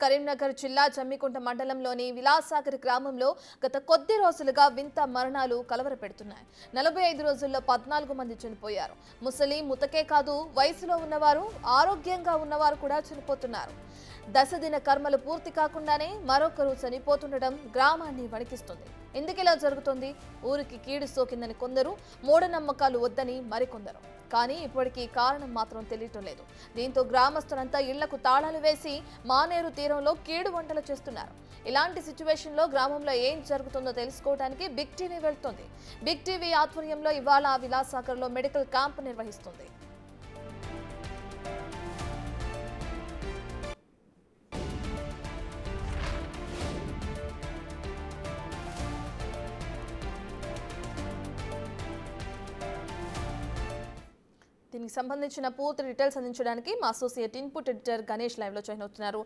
కరీంనగర్ జిల్లా జమ్మికుంట మండలంలోని విలాసాగర్ గ్రామంలో గత కొద్ది రోజులుగా వింత మరణాలు కలవరపెడుతున్నాయి. 45 రోజుల్లో 14 మంది చనిపోయారు. ముసలి ముతకే కాదు, వయసులో ఉన్నవారు, ఆరోగ్యంగా ఉన్నవారు కూడా చనిపోతున్నారు. దశదిన కర్మలు పూర్తి కాకుండానే మరొకరు చనిపోతుండడం గ్రామాన్ని వణికిస్తుంది. ఎందుకిలా జరుగుతుంది? ఊరికి కీడు సోకిందని కొందరు, మూఢనమ్మకాలు వద్దని మరికొందరు. కానీ ఇప్పటికీ కారణం మాత్రం తెలియటం లేదు. దీంతో గ్రామస్తులంతా ఇళ్లకు తాళాలు వేసి మానేరు తీరంలో కీడు వంటలు చేస్తున్నారు. ఇలాంటి సిచ్యువేషన్లో గ్రామంలో ఏం జరుగుతుందో తెలుసుకోవడానికి బిగ్ టీవీ వెళ్తోంది. బిగ్ టీవీ ఆధ్వర్యంలో ఇవాళ విలాసాగర్లో మెడికల్ క్యాంప్ నిర్వహిస్తుంది. దీనికి సంబంధించిన పూర్తి డీటెయిల్స్ అందించడానికి మా associate input editor Ganesh live లో జాయిన్ అవుతున్నారు.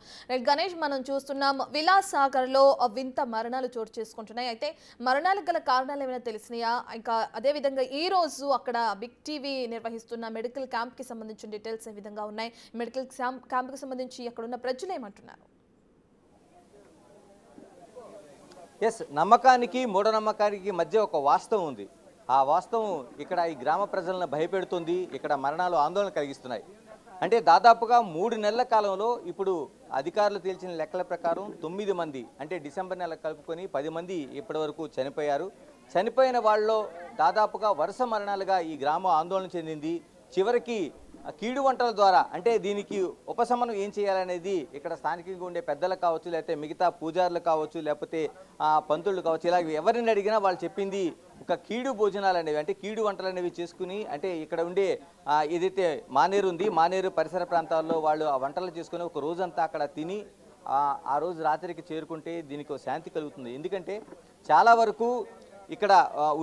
గణేష్, మనం చూస్తున్నాం విలాసాగర్ లో వింత మరణాలు చోటు చేసుకుంటున్నాయి. అయితే మరణాలకు గల కారణాలు ఏమైనా తెలిసినాయా? ఇంకా అదే విధంగా ఈ రోజు అక్కడ బిగ్ టీవీ నిర్వహిస్తున్న మెడికల్ క్యాంప్ కి సంబంధించిన డీటెయిల్స్ ఏ విధంగా ఉన్నాయి? మెడికల్ క్యాంప్ కి సంబంధించి అక్కడ ఉన్న ప్రజలు ఏమంటున్నారు? నమ్మకానికి మూఢనమ్మకానికి మధ్య ఒక వాస్తవం ఉంది. ఆ వాస్తవం ఇక్కడ ఈ గ్రామ ప్రజలను భయపెడుతుంది. ఇక్కడ మరణాలు ఆందోళన కలిగిస్తున్నాయి. అంటే దాదాపుగా 3 నెలల కాలంలో ఇప్పుడు అధికారులు తేల్చిన లెక్కల ప్రకారం 9 మంది, అంటే డిసెంబర్ నెల కలుపుకొని 10 మంది ఇప్పటి వరకు చనిపోయారు. చనిపోయిన వాళ్ళలో దాదాపుగా వరుస మరణాలుగా ఈ గ్రామం ఆందోళన చెందింది. చివరికి కీడు వంటల ద్వారా, అంటే దీనికి ఉపశమనం ఏం చేయాలనేది ఇక్కడ స్థానికంగా ఉండే పెద్దలు కావచ్చు, లేకపోతే మిగతా పూజారులు కావచ్చు, లేకపోతే పంతులు కావచ్చు, ఇలా ఎవరిని అడిగినా వాళ్ళు చెప్పింది ఒక కీడు భోజనాలు అనేవి, అంటే కీడు వంటలు అనేవి చేసుకుని, అంటే ఇక్కడ ఉండే ఏదైతే మానేరు ఉంది, మానేరు పరిసర ప్రాంతాల్లో వాళ్ళు ఆ వంటలు చేసుకుని ఒక రోజంతా అక్కడ తిని ఆ రోజు రాత్రికి చేరుకుంటే దీనికి ఒక శాంతి కలుగుతుంది. ఎందుకంటే చాలా వరకు ఇక్కడ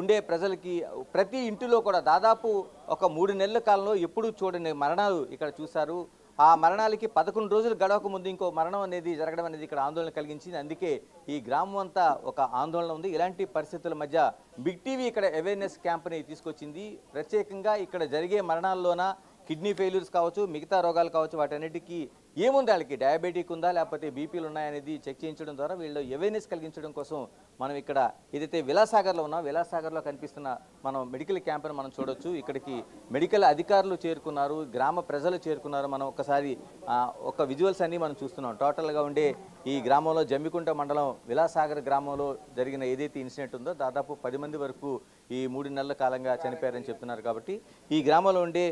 ఉండే ప్రజలకి ప్రతి ఇంటిలో కూడా దాదాపు ఒక 3 నెలల కాలంలో ఎప్పుడూ చూడని మరణాలు ఇక్కడ చూశారు. ఆ మరణాలకి 11 రోజులు గడవక ముందు ఇంకో మరణం అనేది జరగడం అనేది ఇక్కడ ఆందోళన కలిగించింది. అందుకే ఈ గ్రామం అంతా ఒక ఆందోళన ఉంది. ఇలాంటి పరిస్థితుల మధ్య బిగ్ టీవీ ఇక్కడ అవేర్నెస్ క్యాంప్ని తీసుకొచ్చింది. ప్రత్యేకంగా ఇక్కడ జరిగే మరణాల్లోన కిడ్నీ ఫెయిల్యూర్స్ కావచ్చు, మిగతా రోగాలు కావచ్చు, వాటన్నిటికీ ఏముంది, వాళ్ళకి డయాబెటిక్ ఉందా లేకపోతే బీపీలు ఉన్నాయనేది చెక్ చేయించడం ద్వారా వీళ్ళు అవేర్నెస్ కలిగించడం కోసం మనం ఇక్కడ ఏదైతే విలాసాగర్లో ఉన్నాం, విలాసాగర్లో కనిపిస్తున్న మనం మెడికల్ క్యాంప్ని మనం చూడొచ్చు. ఇక్కడికి మెడికల్ అధికారులు చేరుకున్నారు, గ్రామ ప్రజలు చేరుకున్నారు. మనం ఒకసారి ఒక విజువల్స్ అన్ని మనం చూస్తున్నాం. టోటల్గా ఉండే ఈ గ్రామంలో జమ్మికుంట మండలం విలాసాగర్ గ్రామంలో జరిగిన ఏదైతే ఇన్సిడెంట్ ఉందో దాదాపు 10 మంది వరకు ఈ 3 నెలల కాలంగా చనిపోయారని చెప్తున్నారు. కాబట్టి ఈ గ్రామంలో ఉండే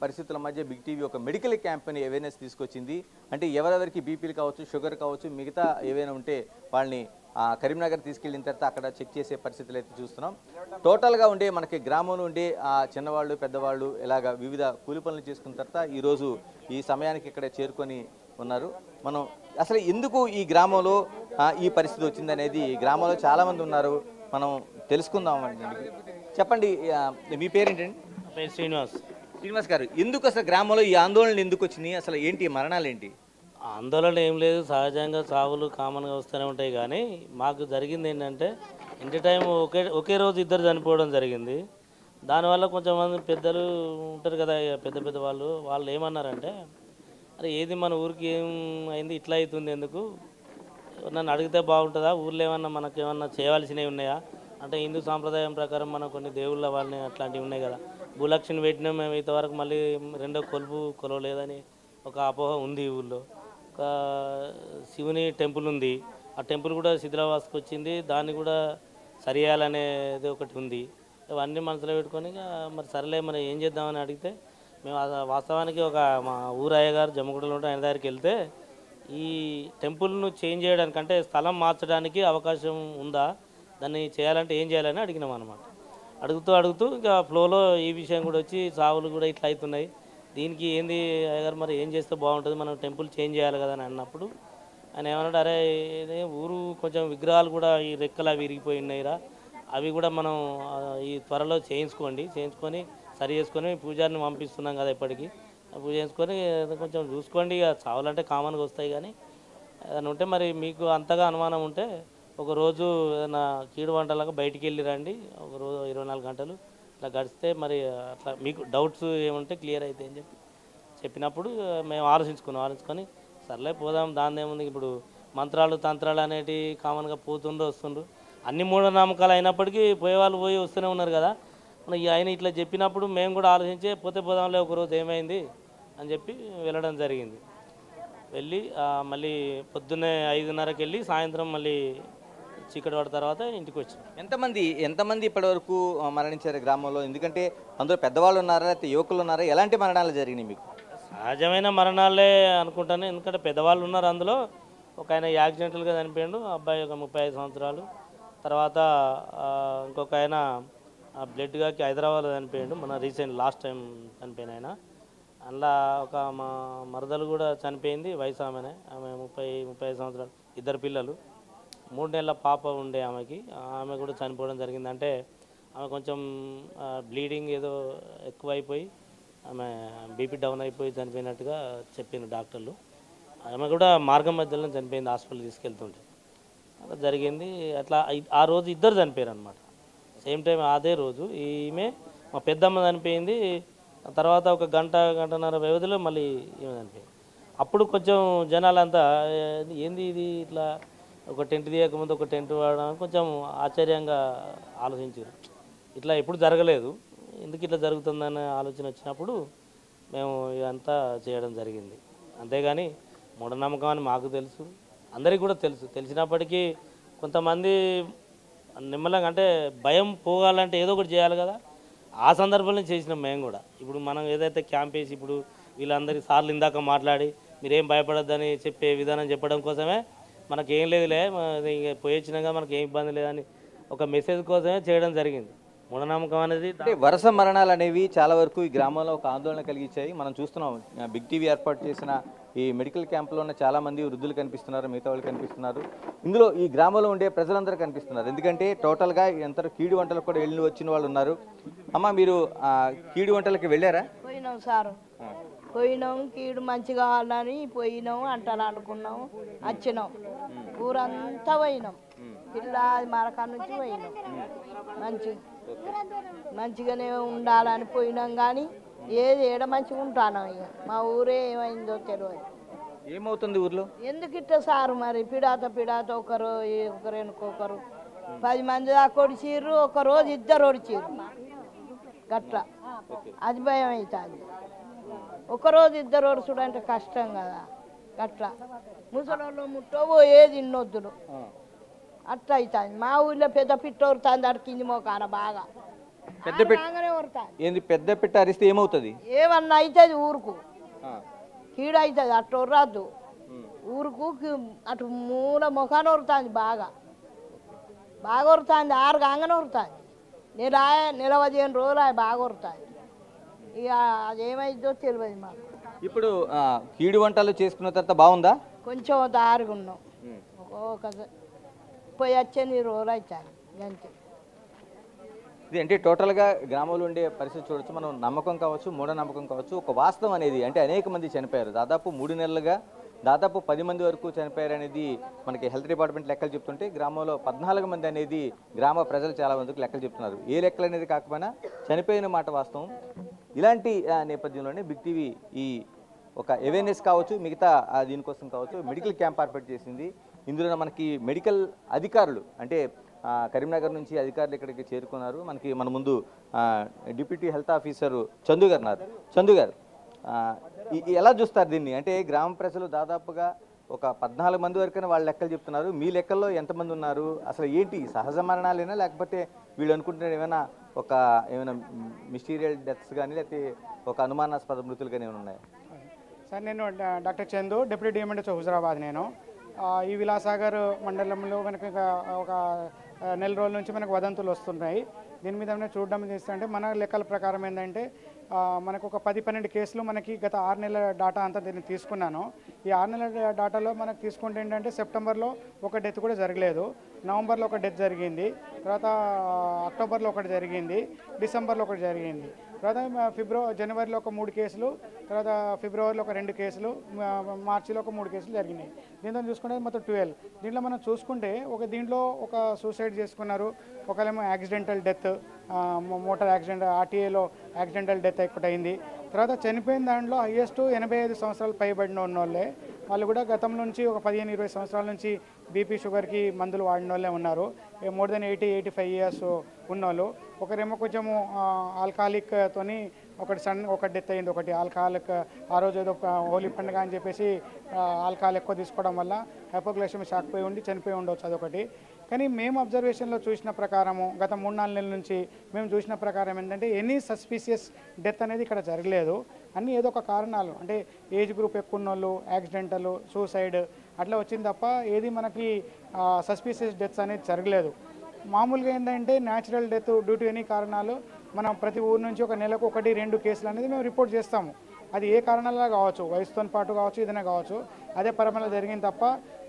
పరిస్థితుల మధ్య బిగ్ టీవీ ఒక మెడికల్ క్యాంప్ని అవేర్నెస్ తీసుకొచ్చింది. అంటే ఎవరెవరికి బీపీలు కావచ్చు, షుగర్ కావచ్చు, మిగతా ఏవైనా ఉంటే వాళ్ళని కరీంనగర్ తీసుకెళ్ళిన తర్వాత అక్కడ చెక్ చేసే పరిస్థితులు అయితే చూస్తున్నాం. టోటల్గా ఉండే మనకి గ్రామంలో ఉండే చిన్నవాళ్ళు, పెద్దవాళ్ళు ఇలాగా వివిధ కూలి పనులు చేసుకున్న తర్వాత ఈరోజు ఈ సమయానికి ఇక్కడ చేరుకొని ఉన్నారు. మనం అసలు ఎందుకు ఈ గ్రామంలో ఈ పరిస్థితి వచ్చిందనేది ఈ గ్రామంలో చాలామంది ఉన్నారు, మనం తెలుసుకుందాం. చెప్పండి, మీ పేరేంటండి? శ్రీనివాస్ గారు, ఎందుకు అసలు గ్రామంలో ఈ ఆందోళన ఎందుకు వచ్చినాయి? అసలు ఏంటి మరణాలు ఏంటి? ఆందోళన ఏం లేదు, సహజంగా చావులు కామన్గా వస్తూనే ఉంటాయి. కానీ మాకు జరిగింది ఏంటంటే ఇంటి టైం ఒకే రోజు 2 చనిపోవడం జరిగింది. దానివల్ల కొంచెం మంది పెద్దలు ఉంటారు కదా, పెద్ద వాళ్ళు ఏమన్నారంటే, అరే ఏది మన ఊరికి ఏం అయింది, ఇట్లా అవుతుంది ఎందుకు, నన్ను అడిగితే బాగుంటుందా, ఊర్లో ఏమన్నా మనకేమన్నా చేయవలసినవి ఉన్నాయా అంటే, హిందూ సాంప్రదాయం ప్రకారం మనం కొన్ని దేవుళ్ళ వాళ్ళని అట్లాంటివి ఉన్నాయి కదా, భూలక్ష్మిని పెట్టినాం మేము ఇంతవరకు, మళ్ళీ రెండో కొలవలేదని ఒక అపోహ ఉంది ఊళ్ళో. ఒక శివుని టెంపుల్ ఉంది, ఆ టెంపుల్ కూడా శిథిలావస్థకు వచ్చింది, దాన్ని కూడా సరియాలనేది ఒకటి ఉంది. ఇవన్నీ మనసులో పెట్టుకొని మరి సరేలే మరి ఏం చేద్దామని అడిగితే, మేము వాస్తవానికి ఒక మా ఊరు అయ్యగారు జమ్మగుడిలో ఉంటే ఆయన దగ్గరికి వెళ్తే, ఈ టెంపుల్ను చేంజ్ చేయడానికి అంటే స్థలం మార్చడానికి అవకాశం ఉందా, దాన్ని చేయాలంటే ఏం చేయాలని అడిగినాం అనమాట. అడుగుతూ ఇంకా ఫ్లోలో ఈ విషయం కూడా వచ్చి సావులు కూడా ఇట్లా అవుతున్నాయి, దీనికి ఏంది అయ్యగారు మరి ఏం చేస్తే బాగుంటుంది, మనం టెంపుల్ చేంజ్ చేయాలి కదా అని అన్నప్పుడు ఆయన ఏమన్నాడు, అరే ఊరు కొంచెం విగ్రహాలు కూడా ఈ రెక్కలు అవి విరిగిపోయి ఉన్నాయిరా, అవి కూడా మనం ఈ త్వరలో చేయించుకొని సరి చేసుకొని పూజారిని పంపిస్తున్నాం కదా ఇప్పటికీ, పూజ చేసుకొని కొంచెం చూసుకోండి. ఇక చావులంటే కామన్గా వస్తాయి, కానీ ఏదైనా ఉంటే మరి మీకు అంతగా అనుమానం ఉంటే ఒకరోజు ఏదైనా కీడు వంటలాగా బయటికి వెళ్ళి రండి, ఒక రోజు 24 గంటలు ఇట్లా గడిస్తే మరి అట్లా మీకు డౌట్స్ ఏముంటే క్లియర్ అవుతాయి అని చెప్పినప్పుడు మేము ఆలోచించుకొని సర్లే పోదాం, దాని ఏముంది. ఇప్పుడు మంత్రాలు తంత్రాలు అనేటివి కామన్గా పోతుండ్రు వస్తుండ్రు. అన్ని మూఢనమ్మకాలు అయినప్పటికీ పోయేవాళ్ళు పోయి వస్తూనే ఉన్నారు కదా. మన ఆయన ఇట్లా చెప్పినప్పుడు మేము కూడా ఆలోచించే పోతే పోదాంలే ఒకరోజు ఏమైంది అని చెప్పి వెళ్ళడం జరిగింది. వెళ్ళి మళ్ళీ పొద్దున్నే 5:30కి వెళ్ళి సాయంత్రం మళ్ళీ చీకటి పడిన తర్వాత ఇంటికి వచ్చాం. ఎంతమంది ఇప్పటివరకు మరణించారు గ్రామంలో? ఎందుకంటే అందులో పెద్దవాళ్ళు ఉన్నారా, లేకపోతే యువకులు ఉన్నారా? ఎలాంటి మరణాలు జరిగినాయి మీకు? సహజమైన మరణాలే అనుకుంటాను. ఎందుకంటే పెద్దవాళ్ళు ఉన్నారు అందులో. ఒక ఆయన యాక్సిడెంటల్గా చనిపోయాడు, అబ్బాయి ఒక 35 సంవత్సరాలు. తర్వాత ఇంకొక ఆయన బ్లడ్గా హైదరాబాద్లో చనిపోయాడు, మన రీసెంట్ లాస్ట్ టైం చనిపోయిన ఆయన. అందులో ఒక మా మరదలు కూడా చనిపోయింది, వయసు ఆమె 35 సంవత్సరాలు, 2 పిల్లలు, 3 నెలల పాప ఉండే ఆమెకి. ఆమె కూడా చనిపోవడం జరిగింది. అంటే ఆమె కొంచెం బ్లీడింగ్ ఏదో ఎక్కువైపోయి ఆమె బీపీ డౌన్ అయిపోయి చనిపోయినట్టుగా చెప్పిన డాక్టర్లు. ఆమె కూడా మార్గం మధ్యలో చనిపోయింది, హాస్పిటల్ తీసుకెళ్తుంటే అట్లా జరిగింది. అట్లా ఆ రోజు 2 చనిపోయారు అనమాట, సేమ్ టైం అదే రోజు. ఈమె మా పెద్దమ్మ చనిపోయింది. తర్వాత ఒక గంటన్నర వ్యవధిలో మళ్ళీ ఈమె చనిపోయింది. అప్పుడు కొంచెం జనాలంతా ఏంది ఇది ఇట్లా ఒక టెంట్ తీయకముందు ఒక టెంట్ వాడడం కొంచెం ఆశ్చర్యంగా ఆలోచించారు. ఇట్లా ఎప్పుడు జరగలేదు, ఎందుకు ఇట్లా జరుగుతుందనే ఆలోచన వచ్చినప్పుడు మేము ఇదంతా చేయడం జరిగింది. అంతేగాని మూఢనమ్మకం అని మాకు తెలుసు, అందరికీ కూడా తెలుసు. తెలిసినప్పటికీ కొంతమంది నిమ్మలంగా అంటే భయం పోగాలంటే ఏదో ఒకటి చేయాలి కదా. ఆ సందర్భంలో చేసినాం మేము కూడా. ఇప్పుడు మనం ఏదైతే క్యాంప్ వేసి ఇప్పుడు వీళ్ళందరి సార్లు ఇందాక మాట్లాడి మీరేం భయపడొద్దని చెప్పే విధానం చెప్పడం కోసమే మనకేం లేదులే పోయి వచ్చినాక మనకి ఏం ఇబ్బంది లేదని ఒక మెసేజ్ కోసమే చేయడం జరిగింది. మూఢనమ్మకం అనేది అంటే వరుస మరణాలు అనేవి చాలా వరకు ఈ గ్రామంలో ఒక ఆందోళన కలిగించాయి. మనం చూస్తున్నాం, బిగ్ టీవీ ఏర్పాటు చేసిన ఈ మెడికల్ క్యాంప్లో ఉన్న చాలామంది వృద్ధులు కనిపిస్తున్నారు, మిగతా వాళ్ళు కనిపిస్తున్నారు. ఇందులో ఈ గ్రామంలో ఉండే ప్రజలందరూ కనిపిస్తున్నారు. ఎందుకంటే టోటల్గా ఎంత కీడు వంటలకు కూడా వెళ్ళి వచ్చిన వాళ్ళు ఉన్నారు. అమ్మ, మీరు కీడు వంటలకి వెళ్ళారా? పోయినాం సారు, పోయినాం. కీడు మంచిగా కావాలని పోయినాం, అంటారు అనుకున్నాం, వచ్చినాం. ఊరంతా పోయినాం, పిల్ల మరకా నుంచి పోయినాం. మంచిగానే ఉండాలని పోయినాం, కానీ ఏడ మంచిగా ఉంటాను. ఇక మా ఊరే ఏమైందో తెలియదు. ఏమవుతుంది ఊర్లో? ఎందుకు ఇట్ట సారు మరి పిడాత ఒకరు వెనుకొకరు 10 మంది దాకా ఒడిచిర్రు, ఒక రోజు 2 ఒడిచిర్రు గట్ల. అది భయం అవుతుంది. ఒకరోజు 2 ఒడుచుడు అంటే కష్టం కదా. గట్ల ముసలోళ్ళు ముట్టో ఏది ఇన్నొద్దులు అట్లా అవుతుంది. మా ఊళ్ళో పెద్ద పిట్ట వరుతుంది, అటు కింది మోకాన బాగా పెద్ద పిట్ట అరిస్తే ఏమవుతుంది? ఏమన్నా అవుతుంది ఊరుకు, కీడు అవుతుంది. అట్లా వరద్దు ఊరుకు, అటు మూల ముఖాన వరుతుంది, బాగా వరుతుంది. 6 కాగానే వరుతుంది. నెల 15 రోజులు బాగా వరుతుంది. ఇక అదేమైందో తెలియదు మాకు. ఇప్పుడు కీడు వంటలు చేసుకున్న తర్వాత బాగుందా? కొంచెం దారిగా ఉన్నాం. ఒక పోయి వచ్చే 2 రోజులు అవుతాయి గంటే. ఇది అంటే టోటల్గా గ్రామంలో ఉండే పరిస్థితి చూడొచ్చు. మనం నమ్మకం కావచ్చు, మూఢనమ్మకం కావచ్చు, ఒక వాస్తవం అనేది అంటే అనేక మంది చనిపోయారు. దాదాపు 3 నెలలుగా దాదాపు 10 మంది వరకు చనిపోయారు అనేది మనకి హెల్త్ డిపార్ట్మెంట్ లెక్కలు చెప్తుంటే, గ్రామంలో 14 మంది అనేది గ్రామ ప్రజలు చాలా మందికి లెక్కలు చెప్తున్నారు. ఏ లెక్కలు అనేది కాకపోయినా చనిపోయిన మాట వాస్తవం. ఇలాంటి నేపథ్యంలోనే బిగ్ టీవీ ఈ ఒక అవేర్నెస్ కావచ్చు, మిగతా దీనికోసం కావచ్చు మెడికల్ క్యాంప్ ఏర్పాటు చేసింది. ఇందులో మనకి మెడికల్ అధికారులు అంటే కరీంనగర్ నుంచి అధికారులు ఇక్కడికి చేరుకున్నారు. మన ముందు డిప్యూటీ హెల్త్ ఆఫీసర్ చందు గారు ఉన్నారు. చందు గారు, ఎలా చూస్తారు దీన్ని? అంటే గ్రామ ప్రజలు దాదాపుగా ఒక 14 మంది వరకైనా వాళ్ళ లెక్కలు చెప్తున్నారు. మీ లెక్కల్లో ఎంతమంది ఉన్నారు? అసలు ఏంటి సహజ మరణాలేనా, లేకపోతే వీళ్ళు అనుకుంటున్న ఏమైనా మిస్టీరియల్ డెత్స్ కానీ, లేకపోతే ఒక అనుమానాస్పద మృతులు కానీ ఏమైనా ఉన్నాయా? సార్, నేను డాక్టర్ చందు, డిప్యూటీ డిఎంఎండ్ హుజరాబాద్. నేను ఈ విలాసాగర్ మండలంలో మనకి ఒక నెల రోజుల నుంచి మనకు వదంతులు వస్తున్నాయి. దీని మీద చూడడం చేస్తుంటే మన లెక్కల ప్రకారం ఏంటంటే మనకు ఒక 10-12 కేసులు మనకి గత 6 నెలల డాటా అంతా దీన్ని తీసుకున్నాను. ఈ 6 నెలల డాటాలో మనకు తీసుకుంటే ఏంటంటే సెప్టెంబర్లో ఒక డెత్ కూడా జరగలేదు, నవంబర్లో ఒక డెత్ జరిగింది, తర్వాత అక్టోబర్లో ఒకటి జరిగింది, డిసెంబర్లో ఒకటి జరిగింది, తర్వాత జనవరిలో ఒక 3 కేసులు, తర్వాత ఫిబ్రవరిలో ఒక 2 కేసులు, మార్చిలో ఒక 3 కేసులు జరిగినాయి. దీంతో చూసుకుంటే మొత్తం 12. దీంట్లో మనం చూసుకుంటే దీంట్లో ఒక సూసైడ్ చేసుకున్నారు, ఒకరేమో యాక్సిడెంటల్ డెత్, మోటార్ యాక్సిడెంట్ ఆర్టీఏలో యాక్సిడెంటల్ డెత్ ఒకటి అయింది. తర్వాత చనిపోయిన దాంట్లో హైయెస్ట్ 85 సంవత్సరాలు పైబడిన ఉన్నోళ్ళే వాళ్ళు కూడా గతం నుంచి ఒక 15-20 సంవత్సరాల నుంచి బీపీ షుగర్కి మందులు వాడిన వాళ్ళే ఉన్నారు. మోర్ దెన్ 80-85 ఇయర్స్ ఉన్నోళ్ళు. ఒకరేమో కొంచెము ఆల్కహాలిక్తోని ఒక డెత్ అయింది, ఒకటి ఆల్కహాలిక్. ఆ రోజు ఏదో హోలీ పండుగ అని చెప్పేసి ఆల్కహాల్ ఎక్కువ తీసుకోవడం వల్ల హైపోగ్లైసెమిక్ షాక్ పోయి ఉండి చనిపోయి ఉండొచ్చు, అదొకటి. కానీ మేము అబ్జర్వేషన్లో చూసిన ప్రకారము గత 3-4 నెలల నుంచి మేము చూసిన ప్రకారం ఏంటంటే ఎనీ సస్పీషియస్ డెత్ అనేది ఇక్కడ జరగలేదు. అన్నీ ఏదో ఒక కారణాలు, అంటే ఏజ్ గ్రూప్ ఎక్కువ ఉన్నోళ్ళు, యాక్సిడెంటల్, సూసైడ్ అట్లా వచ్చింది తప్ప ఏది మనకి సస్పీషియస్ డెత్స్ అనేది జరగలేదు. మామూలుగా ఏంటంటే natural death due to any కారణాలు మనం ప్రతి ఊరు నుంచి ఒక నెలకు 1-2 కేసులు అనేది మేము రిపోర్ట్ చేస్తాము. అది ఏ కారణాల కావచ్చు, వయసుతో పాటు కావచ్చు, ఏదైనా కావచ్చు, అదే పరమలో జరిగింది తప్ప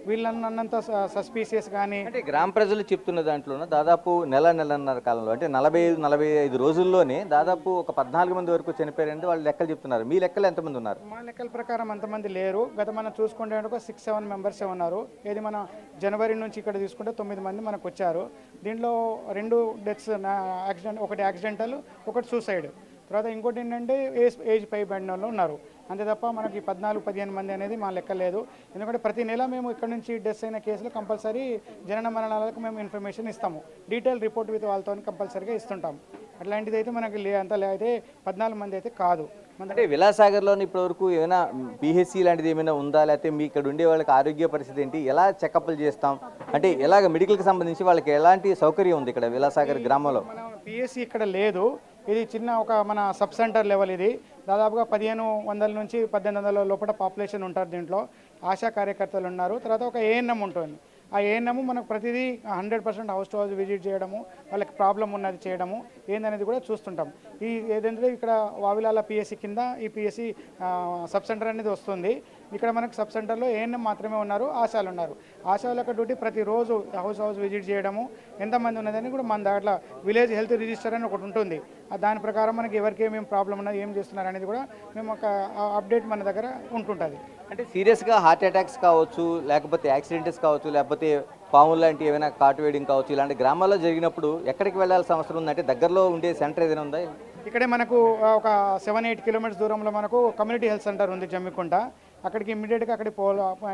వీళ్ళన్నంత సస్పీషియస్ కానీ. అంటే గ్రామ ప్రజలు చెప్తున్న దాంట్లోనే దాదాపు నెలన్నర కాలంలో అంటే 45 రోజుల్లోనే దాదాపు ఒక 14 మంది వరకు చనిపోయారంటే వాళ్ళు లెక్కలు చెప్తున్నారు. మీ లెక్కలు ఎంతమంది ఉన్నారు? మా లెక్కల ప్రకారం అంతమంది లేరు. గత మనం చూసుకుంటే ఒక 6-7 మెంబర్సే ఉన్నారు. ఏది మన జనవరి నుంచి ఇక్కడ తీసుకుంటే 9 మంది మనకు వచ్చారు. దీంట్లో 2 డెత్స్ యాక్సిడెంట్, ఒకటి యాక్సిడెంటల్, ఒకటి సూసైడ్. తర్వాత ఇంకోటి ఏంటంటే ఏజ్ పైబడిన వాళ్ళు ఉన్నారు. అంతే తప్ప మనకి 14-15 మంది అనేది మా లెక్క లేదు. ఎందుకంటే ప్రతి నెల మేము ఇక్కడ నుంచి డెత్ అయిన కేసులు కంపల్సరీ జనన మరణాలకు మేము ఇన్ఫర్మేషన్ ఇస్తాము. డీటెయిల్ రిపోర్ట్ విత్ వాళ్ళతో కంపల్సరీగా ఇస్తుంటాం. అట్లాంటిది అయితే మనకి అయితే 14 మంది అయితే కాదు. అంటే విలాసాగర్లో ఇప్పటివరకు ఏమైనా పిహెచ్సి లాంటిది ఏమైనా ఉందా, లేకపోతే మీ ఇక్కడ ఉండే వాళ్ళకి ఆరోగ్య పరిస్థితి ఏంటి, ఎలా చెకప్లు చేస్తాం, అంటే ఎలాగ మెడికల్కి సంబంధించి వాళ్ళకి ఎలాంటి సౌకర్యం ఉంది ఇక్కడ విలాసాగర్ గ్రామంలో? మనం పిఎస్సి ఇక్కడ లేదు. ఇది చిన్న ఒక మన సబ్ సెంటర్ లెవెల్. ఇది దాదాపుగా 1500 నుంచి 1800 లోపల పాపులేషన్ ఉంటారు. దీంట్లో ఆశా కార్యకర్తలు ఉన్నారు. తర్వాత ఒక ఏఎన్ఎం ఉంటుంది. ఆ ఏఎన్ఎం మనకు ప్రతిదీ 100% హౌస్ టు హౌస్ విజిట్ చేయడము, వాళ్ళకి ప్రాబ్లం ఉన్నది చేయడము ఏందనేది కూడా చూస్తుంటాం. ఈ ఏదంటే ఇక్కడ వావిలాల పిఎస్సి కింద ఈ పిఎస్సి సబ్ సెంటర్ అనేది వస్తుంది. ఇక్కడ మనకు సబ్ సెంటర్లో ఏఎన్ఎం మాత్రమే ఉన్నారు, ఆశాలు ఉన్నారు. ఆశాల యొక్క డ్యూటీ ప్రతిరోజు హౌస్ విజిట్ చేయడము, ఎంతమంది ఉన్నదని కూడా మన దాంట్లో విలేజ్ హెల్త్ రిజిస్టర్ అని ఒకటి ఉంటుంది. దాని ప్రకారం మనకి ఎవరికి ఏమేమి ప్రాబ్లం ఉన్నది, ఏం చేస్తున్నారు అనేది కూడా మేము ఒక అప్డేట్ మన దగ్గర ఉంటుంటుంది. అంటే సీరియస్గా హార్ట్ అటాక్స్ కావచ్చు, లేకపోతే యాక్సిడెంట్స్ కావచ్చు, లేకపోతే పాములు లాంటి ఏమైనా కాటు వేయడం కావచ్చు, ఇలాంటి గ్రామాల్లో జరిగినప్పుడు ఎక్కడికి వెళ్ళాల్సిన అవసరం ఉందంటే దగ్గరలో ఉండే సెంటర్ ఏదైనా ఉందా? ఇక్కడే మనకు ఒక 7-8 కిలోమీటర్స్ దూరంలో మనకు కమ్యూనిటీ హెల్త్ సెంటర్ ఉంది జమ్మికుంట. అక్కడికి ఇమ్మీడియట్గా అక్కడికి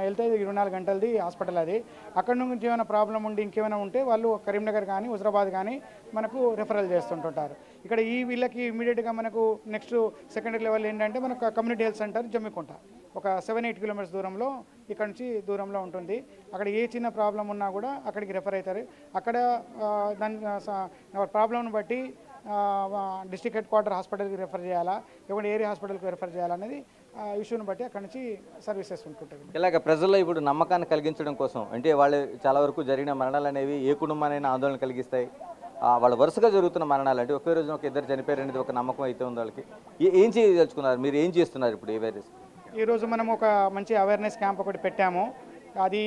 వెళ్తే 24 గంటలది హాస్పిటల్ అది. అక్కడ నుంచి ఏమైనా ప్రాబ్లం ఉండి ఇంకేమైనా ఉంటే వాళ్ళు కరీంనగర్ కానీ హుజరాబాద్ కానీ మనకు రెఫరల్ చేస్తుంటుంటారు. ఇక్కడ ఈ వీళ్ళకి ఇమ్మీడియట్గా మనకు నెక్స్ట్ సెకండరీ లెవెల్ ఏంటంటే మనకు కమ్యూనిటీ హెల్త్ సెంటర్ జమ్మికుంట ఒక 7-8 కిలోమీటర్స్ దూరంలో ఇక్కడ నుంచి దూరంలో ఉంటుంది. అక్కడ ఏ చిన్న ప్రాబ్లం ఉన్నా కూడా అక్కడికి రెఫర్ అవుతారు. అక్కడ దాని ప్రాబ్లంను బట్టి డిస్ట్రిక్ట్ హెడ్ క్వార్టర్ హాస్పిటల్కి రెఫర్ చేయాలా, లేకుంటే ఏరియా హాస్పిటల్కి రెఫర్ చేయాలనేది ఇష్యూని బట్టి అక్కడ నుంచి సర్వీసెస్ ఉంటుంటుంది. ఇలాగ ప్రజల్లో ఇప్పుడు నమ్మకాన్ని కలిగించడం కోసం, అంటే వాళ్ళు చాలా వరకు జరిగిన మరణాలు అనేవి ఏ కుటుంబానైనా ఆందోళన కలిగిస్తాయి. వాళ్ళ వరుసగా జరుగుతున్న మరణాలు అంటే ఒకే రోజున ఒక 2 చనిపోయారు అనేది ఒక నమ్మకం అయితే ఉంది వాళ్ళకి. ఏం చేయదలుచుకున్నారు, మీరు ఏం చేస్తున్నారు ఇప్పుడు? ఈరోజు మనం ఒక మంచి అవేర్నెస్ క్యాంప్ ఒకటి పెట్టాము. అది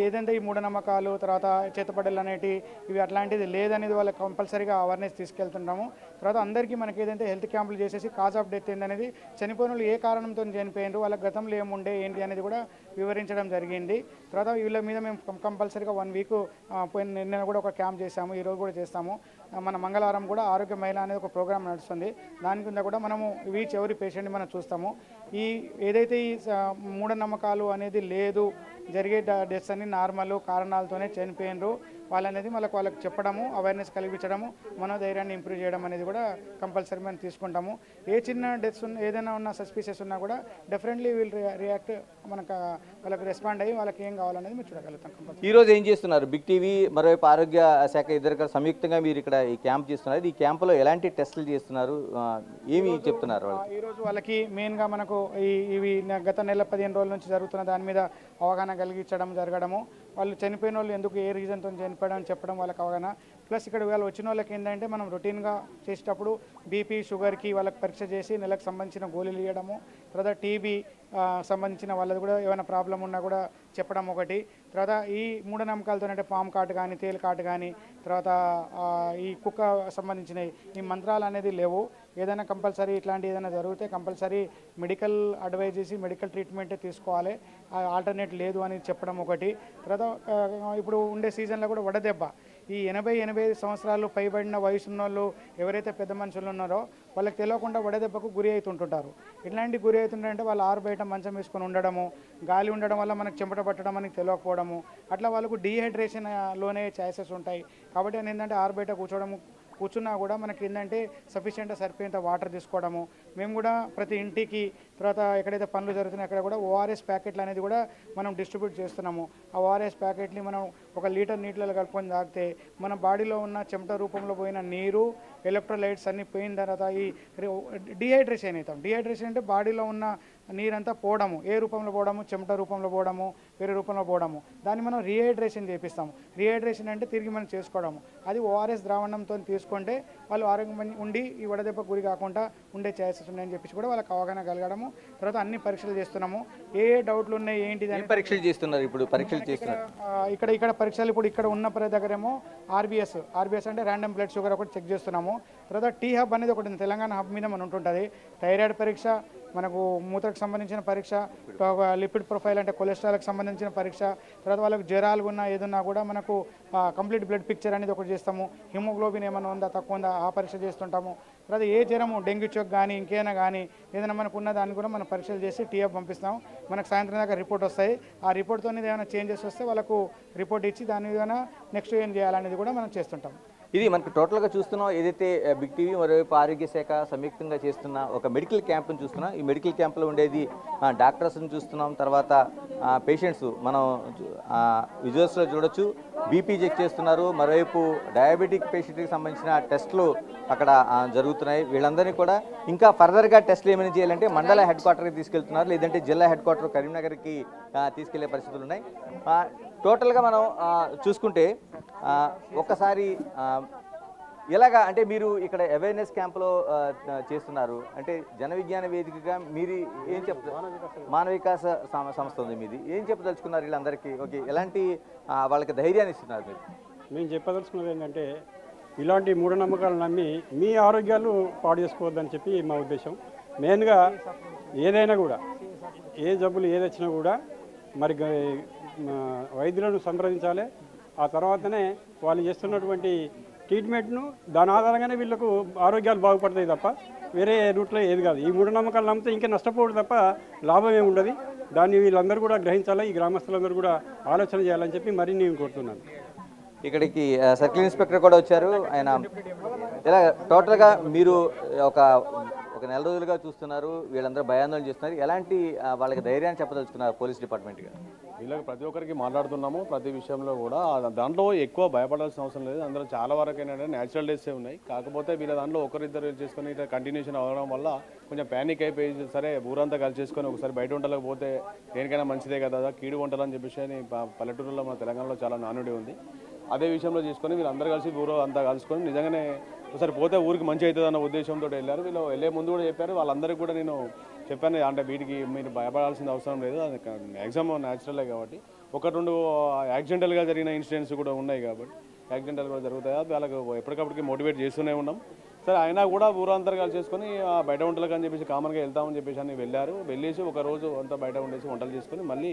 ఏదంటే ఈ మూఢనమ్మకాలు తర్వాత చేతపడలు అనేటి ఇవి అట్లాంటిది లేదనేది వాళ్ళకి కంపల్సరీగా అవేర్నెస్ తీసుకెళ్తున్నాము. తర్వాత అందరికీ మనకి ఏదంటే హెల్త్ క్యాంపులు చేసేసి కాజ్ ఆఫ్ డెత్ ఏందనేది, చనిపోయిన వాళ్ళు ఏ కారణంతో చనిపోయినారు, వాళ్ళ గతంలో ఏముండే ఏంటి అనేది కూడా వివరించడం జరిగింది. తర్వాత వీళ్ళ మీద మేము కంపల్సరీగా 1 వీక్ నిన్న కూడా ఒక క్యాంప్ చేశాము, ఈరోజు కూడా చేస్తాము. మన మంగళవారం కూడా ఆరోగ్య మహిళ అనేది ఒక ప్రోగ్రామ్ నడుస్తుంది. దాని కింద కూడా మనము ఎవరి పేషెంట్ని మనం చూస్తాము. ఏదైతే ఈ మూఢనమ్మకాలు అనేది లేదు, జరిగే డెత్స్ అన్ని నార్మల్ కారణాలతోనే చనిపోయినరు వాళ్ళనేది వాళ్ళకి చెప్పడము, అవేర్నెస్ కలిగించడము, మనోధైర్యాన్ని ఇంప్రూవ్ చేయడం అనేది కూడా కంపల్సరీ మనం తీసుకుంటాము. ఏ చిన్న డెత్స్ ఏదైనా ఉన్న సస్పీషియస్ ఉన్నా కూడా డెఫినెట్లీ వీల్ రియాక్ట్, వాళ్ళకి రెస్పాండ్ అయ్యి వాళ్ళకి ఏం కావాలనేది మీరు చూడగలుగుతాం. ఈరోజు ఏం చేస్తున్నారు? బిగ్ టీవీ మరోవైపు ఆరోగ్య శాఖ ఇద్దరు సంయుక్తంగా మీరు ఇక్కడ ఈ క్యాంప్ చేస్తున్నారు. ఈ క్యాంపులో ఎలాంటి టెస్టులు చేస్తున్నారు, ఏమి చెప్తున్నారు? ఈరోజు వాళ్ళకి మెయిన్గా మనకు ఇవి గత నెల 15 రోజుల నుంచి జరుగుతున్న దాని మీద అవగాహన కలిగించడం జరగడము, వాళ్ళు చనిపోయిన వాళ్ళు ఎందుకు ఏ రీజన్తో చనిపోయడం చెప్పడం వాళ్ళకి అవగాహన. ప్లస్ ఇక్కడ వాళ్ళు వచ్చిన వాళ్ళకి ఏంటంటే మనం రొటీన్గా చేసేటప్పుడు బీపీ షుగర్కి వాళ్ళకి పరీక్ష చేసి నెలకు సంబంధించిన గోళీలు ఇవ్వడము, తర్వాత టీబీ సంబంధించిన వాళ్ళది కూడా ఏమైనా ప్రాబ్లం ఉన్నా కూడా చెప్పడం ఒకటి. తర్వాత ఈ మూఢనమ్మకాలతో అంటే పాము కాటు కానీ తేలు కాటు కానీ తర్వాత ఈ కుక్క సంబంధించిన ఈ మంత్రాలు అనేది లేవు. ఏదైనా కంపల్సరీ ఇట్లాంటి ఏదైనా జరిగితే కంపల్సరీ మెడికల్ అడ్వైజ్ చేసి మెడికల్ ట్రీట్మెంటే తీసుకోవాలి, ఆల్టర్నేట్ లేదు అని చెప్పడం ఒకటి. తర్వాత ఇప్పుడు ఉండే సీజన్లో కూడా వడదెబ్బ, ఈ 80-85 సంవత్సరాలు పైబడిన వయసు ఉన్న వాళ్ళు ఎవరైతే పెద్ద మనుషులు ఉన్నారో వాళ్ళకి తెలియకుండా వడదెబ్బకు గురి అవుతుంటుంటారు. ఇట్లాంటి గురి అవుతుంటారంటే వాళ్ళు ఆరు బయట మంచం వేసుకొని ఉండడము, గాలి ఉండడం వల్ల మనకు చెమట పట్టడం మనకి తెలియకపోవడము, అట్లా వాళ్ళకు డీహైడ్రేషన్లోనే ఛాన్సెస్ ఉంటాయి. కాబట్టి ఏంటంటే ఆరు బయట కూర్చున్నా కూడా మనకి ఏంటంటే సఫిషియెంట్గా సరిపోయేంత వాటర్ తీసుకోవడము. మేము కూడా ప్రతి ఇంటికి తర్వాత ఎక్కడైతే పనులు జరుగుతున్నాయో అక్కడ కూడా ఓఆర్ఎస్ ప్యాకెట్లు అనేది కూడా మనం డిస్ట్రిబ్యూట్ చేస్తున్నాము. ఆ ఓఆర్ఎస్ ప్యాకెట్ని మనం 1 లీటర్ నీటిలో కలుపుకొని తాగితే మన బాడీలో ఉన్న చెమట రూపంలో పోయిన నీరు, ఎలక్ట్రోలైట్స్ అన్నీ పోయిన తర్వాత ఈ డీహైడ్రేషన్ అవుతాం. డీహైడ్రేషన్ అంటే బాడీలో ఉన్న నీరంతా పోవడము, ఏ రూపంలో పోవడము, చెమట రూపంలో పోవడము, వేరే రూపంలో పోవడము. దాన్ని మనం రీహైడ్రేషన్ చేపిస్తాము. రీహైడ్రేషన్ అంటే తిరిగి మనం చేసుకోవడము. అది ఓఆర్ఎస్ ద్రావణంతో తీసుకుంటే వాళ్ళు ఆరోగ్యం ఉండి ఈ వడదెబ్బ గురి కాకుండా ఉండే ఛాన్సెస్ ఉన్నాయని చెప్పేసి కూడా వాళ్ళకి అవగాహన కలగడము. తర్వాత అన్ని పరీక్షలు చేస్తున్నాము. ఏ డౌట్లు ఉన్నాయి ఏంటిది అని పరీక్షలు చేస్తున్నారు. ఇప్పుడు పరీక్షలు చేస్తున్నారు ఇక్కడ పరీక్షలు ఇప్పుడు ఇక్కడ ఉన్న దగ్గరేమో ఆర్బీఎస్ అంటే ర్యాండమ్ బ్లడ్ షుగర్ ఒకటి చెక్ చేస్తున్నాము. తర్వాత టీ హబ్ అనేది ఒకటి ఉంది, తెలంగాణ హబ్ మీద మనం ఉంటుంటుంది. థైరాయిడ్ పరీక్ష, మనకు మూత్రకు సంబంధించిన పరీక్ష, లిపిడ్ ప్రొఫైల్ అంటే కొలెస్ట్రాల్కి సంబంధించిన పరీక్ష, తర్వాత వాళ్ళకి జ్వరాలు ఉన్నా ఏదున్నా కూడా మనకు కంప్లీట్ బ్లడ్ పిక్చర్ అనేది ఒకటి చేస్తాము. హిమోగ్లోబిన్ ఏమైనా ఉందా తక్కువ ఉందా ఆ పరీక్ష చేస్తుంటాము. తర్వాత ఏ జ్వరము డెంగ్యూ చోక్ కానీ ఇంకేనా కానీ ఏదైనా మనకు ఉన్న దాన్ని కూడా మనం పరీక్షలు చేసి టీఎఫ్ పంపిస్తాము. మనకు సాయంత్రం దాకా రిపోర్ట్ వస్తాయి. ఆ రిపోర్ట్తో ఏమైనా చేంజెస్ వస్తే వాళ్ళకు రిపోర్ట్ ఇచ్చి దాని మీద నెక్స్ట్ ఏం చేయాలనేది కూడా మనం చేస్తుంటాం. ఇది మనకు టోటల్గా చూస్తున్నాం. ఏదైతే బిగ్ టీవీ మరోవైపు ఆరోగ్య శాఖ సంయుక్తంగా చేస్తున్న ఒక మెడికల్ క్యాంప్ను చూస్తున్నాం. ఈ మెడికల్ క్యాంప్లో ఉండేది డాక్టర్స్ని చూస్తున్నాం. తర్వాత పేషెంట్స్ మనం విజువల్స్లో చూడొచ్చు, బీపీ చెక్ చేస్తున్నారు. మరోవైపు డయాబెటిక్ పేషెంట్కి సంబంధించిన టెస్టులు అక్కడ జరుగుతున్నాయి. వీళ్ళందరినీ కూడా ఇంకా ఫర్దర్గా టెస్టులు ఏమైనా చేయాలంటే మండల హెడ్ క్వార్టర్కి తీసుకెళ్తున్నారు, లేదంటే జిల్లా హెడ్ క్వార్టర్ కరీంనగర్కి తీసుకెళ్లే పరిస్థితులు ఉన్నాయి. టోటల్గా మనం చూసుకుంటే ఒక్కసారి ఎలాగా అంటే మీరు ఇక్కడ అవేర్నెస్ క్యాంప్లో చేస్తున్నారు అంటే జన విజ్ఞాన వేదికగా మీరు ఏం చెప్తారు? మానవ వికాస సంస్థ ఉంది మీది, ఏం చెప్పదలుచుకున్నారు వీళ్ళందరికీ? ఓకే, ఎలాంటి వాళ్ళకి ధైర్యాన్ని ఇస్తున్నారు మీరు? మేము చెప్పదలుచుకున్నది ఏంటంటే ఇలాంటి మూఢనమ్మకాలు నమ్మి మీ ఆరోగ్యాలు పాడు చేసుకోవద్దని చెప్పి మా ఉద్దేశం. మెయిన్గా ఏదైనా కూడా ఏ జబ్బులు ఏదొచ్చినా కూడా మరి వైద్యులను సంప్రదించాలి. ఆ తర్వాతనే వాళ్ళు చేస్తున్నటువంటి ట్రీట్మెంట్ను దాని ఆధారంగానే వీళ్ళకు ఆరోగ్యాలు బాగుపడతాయి తప్ప వేరే రూట్లో ఏది కాదు. ఈ మూఢనమ్మకాలు నమ్మితే ఇంకా నష్టపోవడం తప్ప లాభం ఏమి ఉండదు. దాన్ని వీళ్ళందరూ కూడా గ్రహించాలి, ఈ గ్రామస్తులందరూ కూడా ఆలోచన చేయాలని చెప్పి మరీ నేను కోరుతున్నాను. ఇక్కడికి సర్కిల్ ఇన్స్పెక్టర్ కూడా వచ్చారు. ఆయన ఇలా టోటల్గా మీరు ఒక నెల రోజులుగా చూస్తున్నారు, వీళ్ళందరూ భయాందోళన చేస్తున్నారు. ఎలాంటి వాళ్ళకి ధైర్యాన్ని చెప్పదలుచుకున్నారు పోలీస్ డిపార్ట్మెంట్గా? వీళ్ళకి ప్రతి ఒక్కరికి మాట్లాడుతున్నాము ప్రతి విషయంలో కూడా. దాంట్లో ఎక్కువ భయపడాల్సిన అవసరం లేదు. అందులో చాలా వరకు ఏంటంటే న్యాచురల్ డేసే ఉన్నాయి. కాకపోతే వీళ్ళ దాంట్లో ఒకరిద్దరు చేసుకొని ఇట్లా కంటిన్యూషన్ అవ్వడం వల్ల కొంచెం ప్యానిక్ అయిపోయి సరే ఊరంతా కలిసి చేసుకొని ఒకసారి బయట వంటలకు పోతే దేనికైనా మంచిదే కదా, కీడు వంటలు అని చెప్పేసి పల్లెటూరులో మన తెలంగాణలో చాలా నానుడి ఉంది. అదే విషయంలో చేసుకొని వీళ్ళందరూ కలిసి ఊరో అంతా కలుసుకొని నిజంగానే ఒకసారి పోతే ఊరికి మంచి అవుతుంది అన్న ఉద్దేశంతో వెళ్ళారు. వీళ్ళు వెళ్ళే ముందు కూడా చెప్పారు. వాళ్ళందరికీ కూడా నేను చెప్పాను అంటే వీటికి మీరు భయపడాల్సిన అవసరం లేదు, అది మ్యాక్సిమం న్యాచురలే కాబట్టి. 1-2 యాక్సిడెంటల్గా జరిగిన ఇన్సిడెంట్స్ కూడా ఉన్నాయి కాబట్టి యాక్సిడెంటల్ కూడా జరుగుతాయి. వాళ్ళకు ఎప్పటికప్పటికి మోటివేట్ చేస్తూనే ఉన్నాం. సరే అయినా కూడా ఊరంతా కలిసి చేసుకొని బయట వంటలకు అని చెప్పేసి కామన్గా వెళ్తామని చెప్పేసి అని వెళ్ళారు. వెళ్ళేసి ఒక రోజు అంతా బయట ఉండేసి వంటలు చేసుకొని మళ్ళీ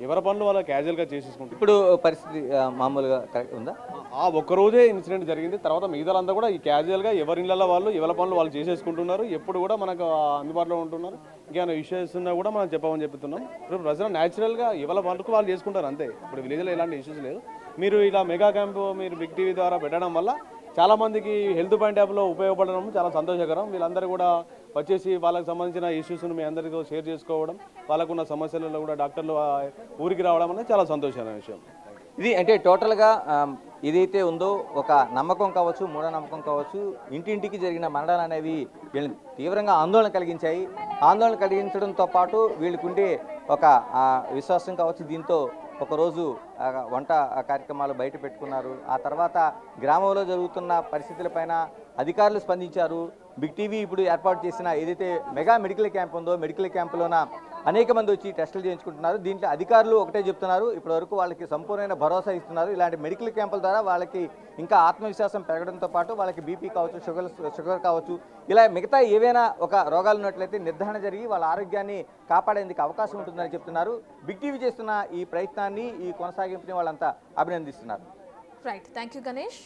ఎవరి పనులు వాళ్ళ క్యాజువల్గా చేసేసుకుంటారు. ఇప్పుడు పరిస్థితి మామూలుగా కరెక్ట్ ఉందా? ఆ ఒక్కరోజే ఇన్సిడెంట్ జరిగింది. తర్వాత మిగతాలంతా కూడా ఈ క్యాజువల్గా ఎవరి ఇళ్ళ వాళ్ళు ఎవరి పనులు వాళ్ళు చేసేసుకుంటున్నారు. ఎప్పుడు కూడా మనకు అందుబాటులో ఉంటున్నారు. ఇంకేమైనా ఇష్యూస్ ఉన్నా కూడా మనం చెప్పమని చెప్తున్నాం. ఇప్పుడు ప్రజలు న్యాచురల్గా ఎవరి వరకు వాళ్ళు చేసుకుంటారు అంతే. ఇప్పుడు విలేజ్లో ఎలాంటి ఇష్యూస్ లేదు. మీరు ఇలా మెగా క్యాంపు మీరు బిగ్ టీవీ ద్వారా పెట్టడం వల్ల చాలామందికి హెల్త్ పాయింట్ యాప్లో ఉపయోగపడడం చాలా సంతోషకరం. వీళ్ళందరూ కూడా వచ్చేసి వాళ్ళకి సంబంధించిన ఇష్యూస్ను మీ అందరితో షేర్ చేసుకోవడం, వాళ్ళకున్న సమస్యలలో కూడా డాక్టర్లు ఊరికి రావడం అనేది చాలా సంతోషకరమైన విషయం. ఇది అంటే టోటల్గా ఏదైతే ఉందో ఒక నమ్మకం కావచ్చు, మూఢనమ్మకం కావచ్చు, ఇంటింటికి జరిగిన మరణాలు అనేవి వీళ్ళని తీవ్రంగా ఆందోళన కలిగించాయి. ఆందోళన కలిగించడంతో పాటు వీళ్ళకుండే ఒక విశ్వాసం కావచ్చు. దీంతో ఒకరోజు వంట కార్యక్రమాలు బయట పెట్టుకున్నారు. ఆ తర్వాత గ్రామంలో జరుగుతున్న పరిస్థితులపైన అధికారులు స్పందించారు. బిగ్ టీవీ ఇప్పుడు ఏర్పాటు చేసిన ఏదైతే మెగా మెడికల్ క్యాంప్ ఉందో మెడికల్ క్యాంపులోన అనేక మంది వచ్చి టెస్టులు చేయించుకుంటున్నారు. దీంట్లో అధికారులు ఒకటే చెప్తున్నారు, ఇప్పటివరకు వాళ్ళకి సంపూర్ణమైన భరోసా ఇస్తున్నారు. ఇలాంటి మెడికల్ క్యాంపుల ద్వారా వాళ్ళకి ఇంకా ఆత్మవిశ్వాసం పెరగడంతో పాటు వాళ్ళకి బీపీ కావచ్చు, షుగర్ కావచ్చు, ఇలా మిగతా ఏవైనా ఒక రోగాలు ఉన్నట్లయితే నిర్ధారణ జరిగి వాళ్ళ ఆరోగ్యాన్ని కాపాడేందుకు అవకాశం ఉంటుందని చెప్తున్నారు. బిగ్ టీవీ చేస్తున్న ఈ ప్రయత్నాన్ని, ఈ కొనసాగింపుని వాళ్ళంతా అభినందిస్తున్నారు. Right, thank you Ganesh.